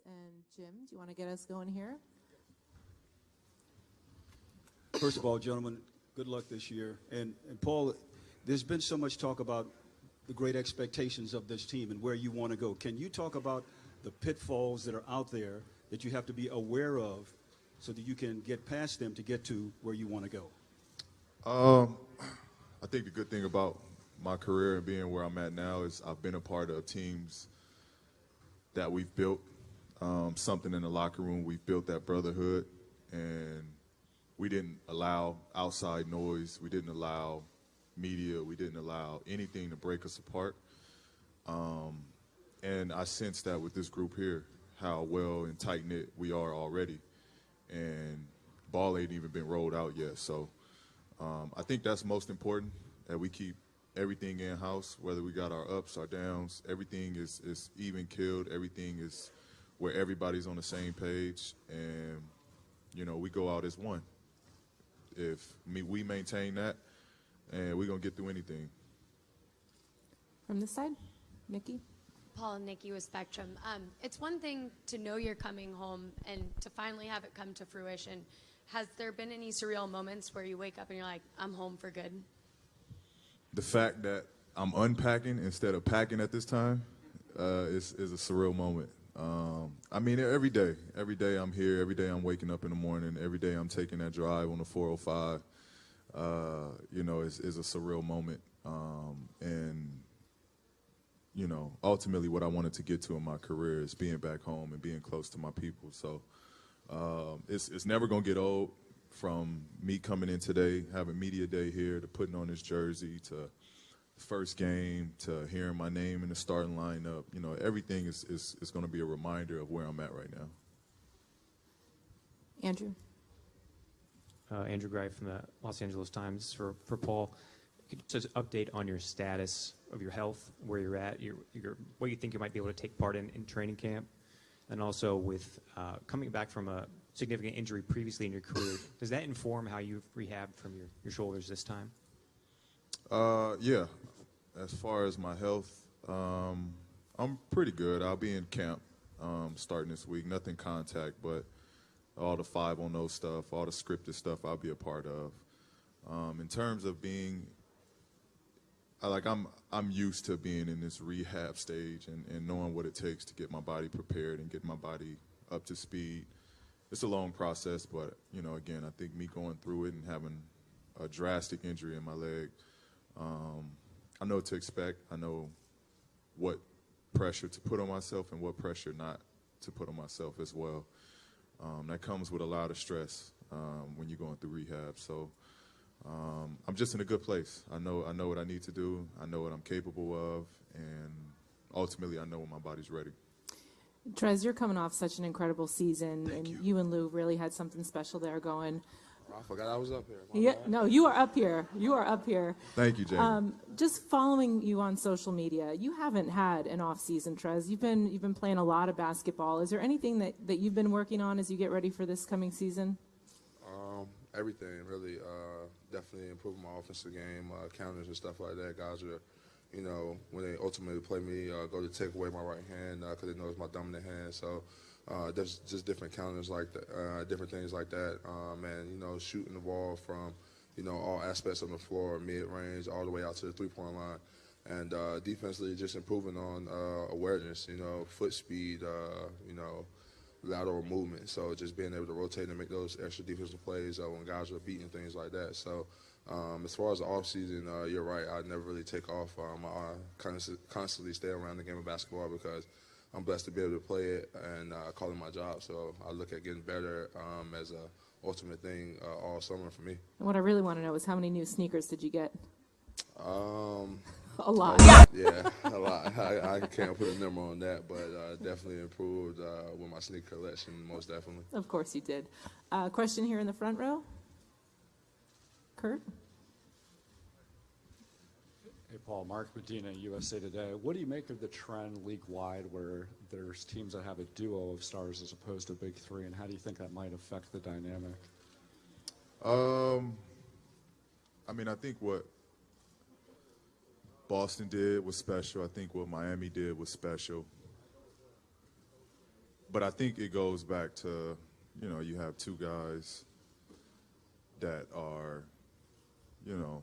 And Jim, do you want to get us going here? First of all, gentlemen, good luck this year. And Paul, there's been so much talk about the great expectations of this team and where you want to go. Can you talk about the pitfalls that are out there that you have to be aware of so that you can get past them to get to where you want to go? I think the good thing about my career and being where I'm at now is I've been a part of teams that we've built something in the locker room. We've built that brotherhood, and we didn't allow outside noise. We didn't allow media. We didn't allow anything to break us apart. And I sense that with this group here, how well and tight-knit we are already. And ball ain't even been rolled out yet. So I think that's most important, that we keep everything in-house, whether we got our ups, our downs. Everything is even-keeled. Everything is where everybody's on the same page. And, you know, we go out as one. If we maintain that, and we're going to get through anything. From this side, Nikki? Paul and Nikki with Spectrum. It's one thing to know you're coming home and to finally have it come to fruition. Has there been any surreal moments where you wake up and you're like, I'm home for good? The fact that I'm unpacking instead of packing at this time is a surreal moment. I mean, every day I'm here, every day I'm waking up in the morning, every day I'm taking that drive on the 405, you know, is a surreal moment. And, you know, ultimately what I wanted to get to in my career is being back home and being close to my people. So it's never going to get old, from me coming in today, having media day here, to putting on this jersey, to the first game, to hearing my name in the starting lineup. You know, everything is going to be a reminder of where I'm at right now. Andrew? Andrew Greif from the Los Angeles Times for Paul. Could you just update on your status of your health, where you're at, what you think you might be able to take part in training camp, and also with coming back from a significant injury previously in your career, does that inform how you've rehabbed from your shoulders this time? Yeah. As far as my health, I'm pretty good. I'll be in camp starting this week. Nothing contact, but all the 5-on-0 stuff, all the scripted stuff I'll be a part of. In terms of being, I'm used to being in this rehab stage and knowing what it takes to get my body prepared and get my body up to speed. It's a long process, but, you know, again, I think me going through it and having a drastic injury in my leg, I know what to expect. I know what pressure to put on myself and what pressure not to put on myself as well. That comes with a lot of stress when you're going through rehab. So I'm just in a good place. I know what I need to do. I know what I'm capable of, and ultimately I know when my body's ready. Trez, you're coming off such an incredible season, and you and Lou really had something special there going. I forgot I was up here. Yeah, no, you are up here. You are up here. Thank you, Jamie. Just following you on social media, you haven't had an off season, Trez. You've been playing a lot of basketball. Is there anything that you've been working on as you get ready for this coming season? Everything, really. Definitely improving my offensive game, counters and stuff like that. Guys are, you know, when they ultimately play me, go to take away my right hand because they know it's my dominant hand. So there's just different counters like that, different things like that. And, you know, shooting the ball from, you know, all aspects of the floor, mid-range, all the way out to the three-point line. And defensively, just improving on awareness, you know, foot speed, you know, lateral movement. So just being able to rotate and make those extra defensive plays when guys are beating, things like that. So as far as the offseason, you're right. I never really take off. I constantly stay around the game of basketball because I'm blessed to be able to play it and call it my job. So I look at getting better as a ultimate thing all summer for me. And what I really want to know is how many new sneakers did you get? A lot. Yeah, a lot. I can't put a number on that, but definitely improved with my sneaker collection, most definitely. Of course you did. Question here in the front row. Kurt? Hey, Paul. Mark Medina, USA Today. What do you make of the trend league-wide where there's teams that have a duo of stars as opposed to a big three, and how do you think that might affect the dynamic? I mean, I think what Boston did was special. I think what Miami did was special. But I think it goes back to, you know, you have two guys that are, you know,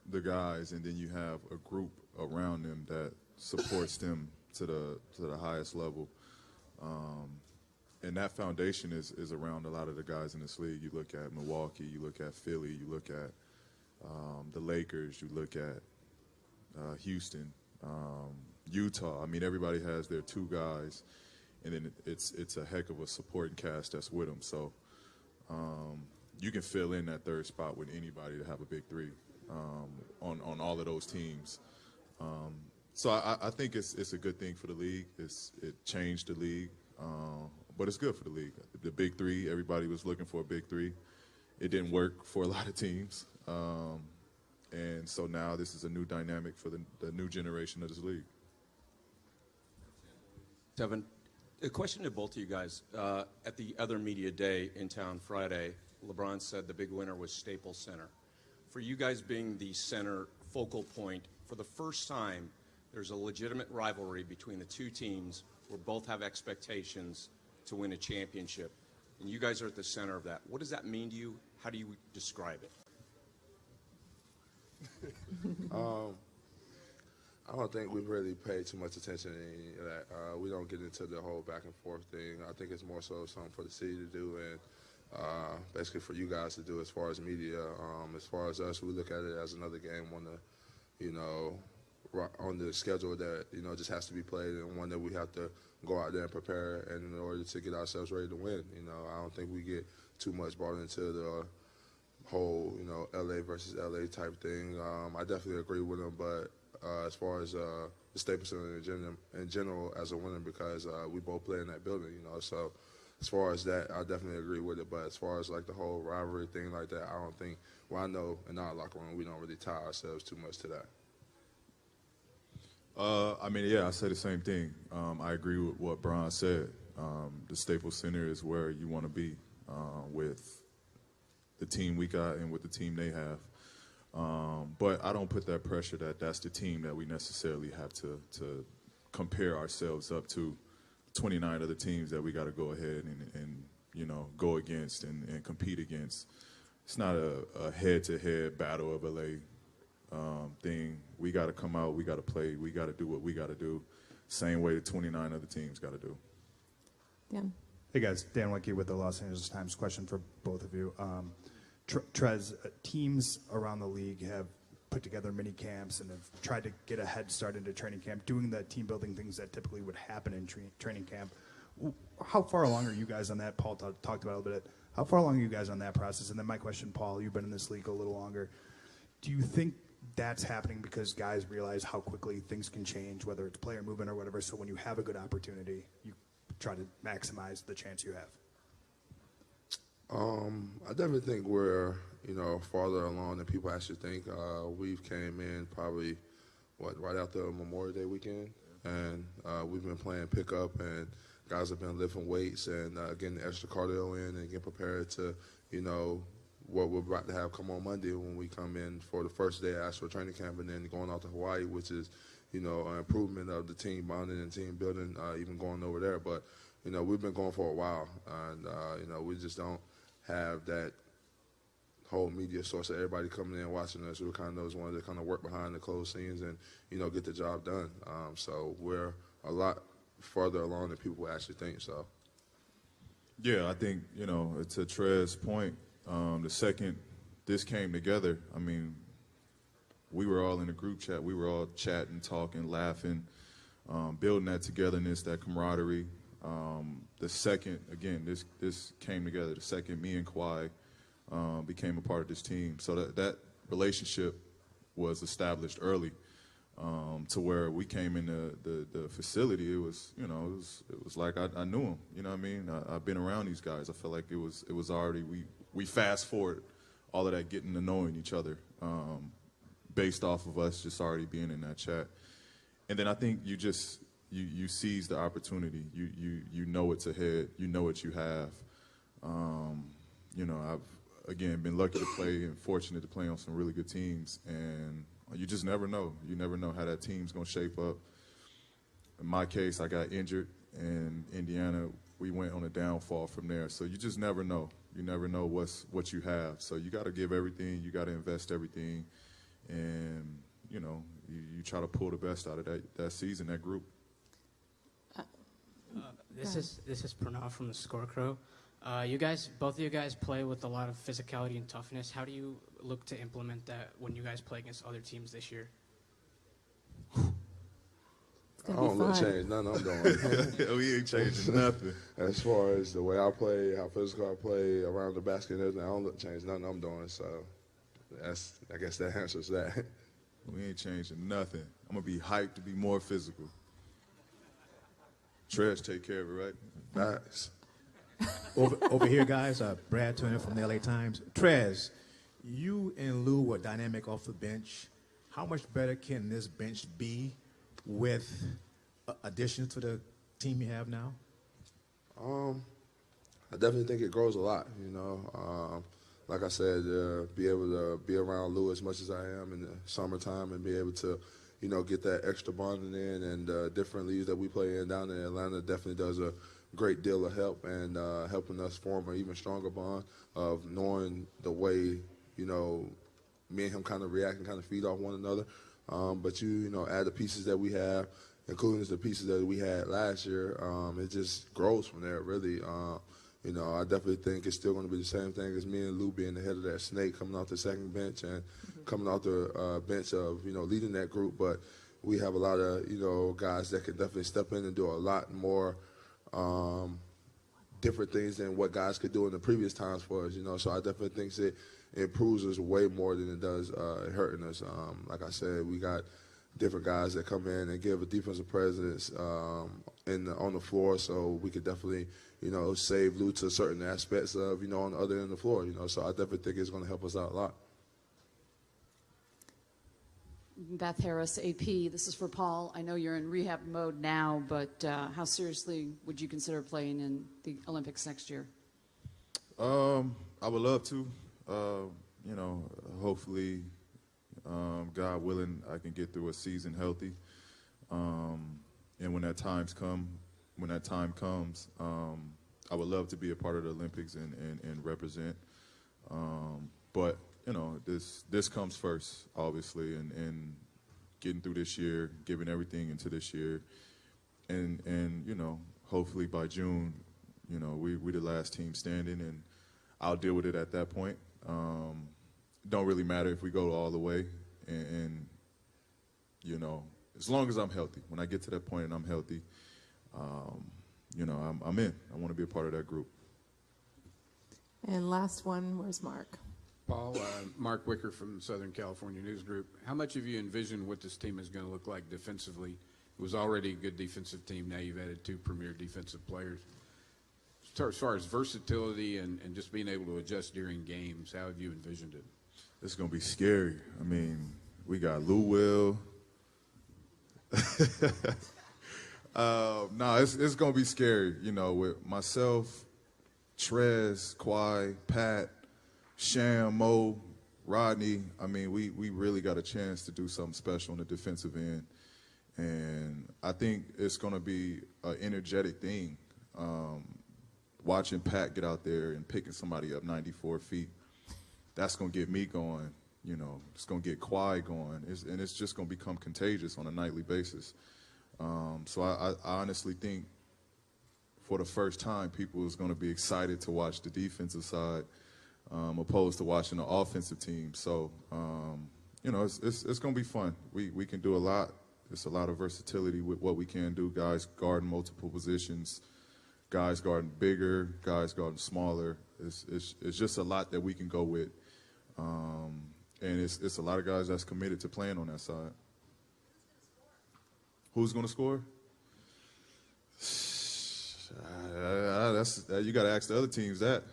the guys, and then you have a group around them that supports them to the highest level. And that foundation is around a lot of the guys in this league. You look at Milwaukee, you look at Philly, you look at the Lakers, you look at Houston, Utah. I mean, everybody has their two guys, and then it's a heck of a supporting cast that's with them. So you can fill in that third spot with anybody to have a big three on all of those teams. So I think it's a good thing for the league. It changed the league, but it's good for the league. The big three, everybody was looking for a big three. It didn't work for a lot of teams. And so now this is a new dynamic for the new generation of this league. Tevin, a question to both of you guys. At the other media day in town Friday, LeBron said the big winner was Staples Center. For you guys being the center focal point, for the first time, there's a legitimate rivalry between the two teams where both have expectations to win a championship. And you guys are at the center of that. What does that mean to you? How do you describe it? I don't think we've really paid too much attention to any of that. We don't get into the whole back and forth thing. I think it's more so something for the city to do and basically for you guys to do as far as media. As far as us, we look at it as another game on the schedule that, just has to be played, and one that we have to go out there and prepare and in order to get ourselves ready to win. I don't think we get too much brought into the whole, LA versus LA type thing. I definitely agree with him, but as far as the Staples Center in general as a winner, because we both play in that building, so as far as that, I definitely agree with it. But as far as like the whole rivalry thing like that, I don't think, I know in our locker room, we don't really tie ourselves too much to that. I mean, yeah, I say the same thing. I agree with what Brian said. The Staples Center is where you want to be with the team we got and with the team they have. But I don't put that pressure that that's the team that we necessarily have to compare ourselves up to 29 other teams that we got to go ahead and go against and compete against. It's not a head-to-head battle of LA thing. We got to come out, we got to play, we got to do what we got to do. Same way the 29 other teams got to do. Dan. Hey guys, Dan Wicke with the Los Angeles Times. Question for both of you. Trez, teams around the league have put together mini camps and have tried to get a head start into training camp, doing the team building things that typically would happen in training camp. How far along are you guys on that? Paul talked about it a bit. How far along are you guys on that process? And then my question, Paul, you've been in this league a little longer. Do you think that's happening because guys realize how quickly things can change, whether it's player movement or whatever, so when you have a good opportunity, you try to maximize the chance you have? I definitely think we're, farther along than people actually think. We've came in probably, right after Memorial Day weekend, and we've been playing pickup, and guys have been lifting weights and getting the extra cardio in and getting prepared to, what we're about to have come on Monday when we come in for the first day of actual training camp, and then going out to Hawaii, which is, an improvement of the team bonding and team building, even going over there. But, we've been going for a while, and, we just don't have that whole media source of everybody coming in and watching us. We're kind of those ones that kind of work behind the closed scenes and, get the job done. So we're a lot further along than people actually think, so. Yeah, I think, to Trez's point, the second this came together, I mean, we were all in a group chat. We were all chatting, talking, laughing, building that togetherness, that camaraderie. The second, again, this came together. The second me and Kawhi became a part of this team. So that relationship was established early to where we came in the facility. It was, it was like I knew him. You know what I mean? I've been around these guys. I felt like it was already, we fast forward all of that getting to knowing each other based off of us just already being in that chat. And then I think you seize the opportunity. You know it's ahead. You know what you have. I've again been lucky to play and fortunate to play on some really good teams, and you just never know. You never know how that team's gonna shape up. In my case, I got injured and Indiana, we went on a downfall from there. So you just never know. You never know what you have. So you got to give everything. You got to invest everything, and you know, you try to pull the best out of that season, that group. This is Pranav from the Scarecrow. Both of you guys play with a lot of physicality and toughness. How do you look to implement that when you guys play against other teams this year? I don't look to change nothing I'm doing. We ain't changing nothing. As far as the way I play, how physical I play around the basket and everything, I don't look to change nothing I'm doing. So I guess that answers that. We ain't changing nothing. I'm going to be hyped to be more physical. Trez take care of it, right? Nice. Over here, guys, Brad Turner from the LA Times. Trez, you and Lou were dynamic off the bench. How much better can this bench be with additions to the team you have now? I definitely think it grows a lot, you know. Like I said, be able to be around Lou as much as I am in the summertime and be able to, you know, get that extra bonding in, and different leagues that we play in down in Atlanta definitely does a great deal of help, and helping us form an even stronger bond of knowing the way, you know, me and him kind of react and kind of feed off one another. But you know, add the pieces that we have, including the pieces that we had last year, it just grows from there, really. You know, I definitely think it's still going to be the same thing as me and Lou being the head of that snake, coming off the second bench and coming off the bench of, you know, leading that group. But we have a lot of, you know, guys that can definitely step in and do a lot more different things than what guys could do in the previous times for us, you know. So I definitely think it improves us way more than it does hurting us. Like I said, we got different guys that come in and give a defensive presence on the floor, so we could definitely, you know, save Lou to certain aspects of, you know, on the other end of the floor, you know. So I definitely think it's going to help us out a lot. Beth Harris, AP. This is for Paul. I know you're in rehab mode now, but how seriously would you consider playing in the Olympics next year? I would love to. You know, hopefully, God willing, I can get through a season healthy. And when that time comes, I would love to be a part of the Olympics and represent. But you know, this comes first, obviously, and getting through this year, giving everything into this year, and you know, hopefully by June, you know, we're the last team standing, and I'll deal with it at that point. Don't really matter if we go all the way, and you know, as long as I'm healthy. When I get to that point and I'm healthy, you know, I'm in. I want to be a part of that group. And last one, where's Mark? Paul, Mark Wicker from Southern California News Group. How much have you envisioned what this team is going to look like defensively? It was already a good defensive team. Now you've added 2 premier defensive players. As far as versatility and just being able to adjust during games, how have you envisioned it? It's going to be scary. I mean, we got Lou Will. No, it's going to be scary, you know, with myself, Trez, Kwai, Pat, Sham, Mo, Rodney. I mean, we really got a chance to do something special on the defensive end. And I think it's going to be an energetic thing. Watching Pat get out there and picking somebody up 94 feet, that's going to get me going. You know, it's going to get Kwai going. And it's just going to become contagious on a nightly basis. So I honestly think for the first time, people is going to be excited to watch the defensive side opposed to watching the offensive team. So, you know, it's going to be fun. We can do a lot. There's a lot of versatility with what we can do. Guys guarding multiple positions, guys guarding bigger, guys guarding smaller. It's just a lot that we can go with. And it's a lot of guys that's committed to playing on that side. Who's going to score? You got to ask the other teams that.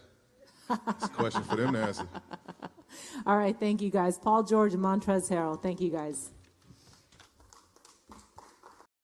It's a question for them to answer. All right, thank you guys. Paul George and Montrezl Harrell, thank you guys.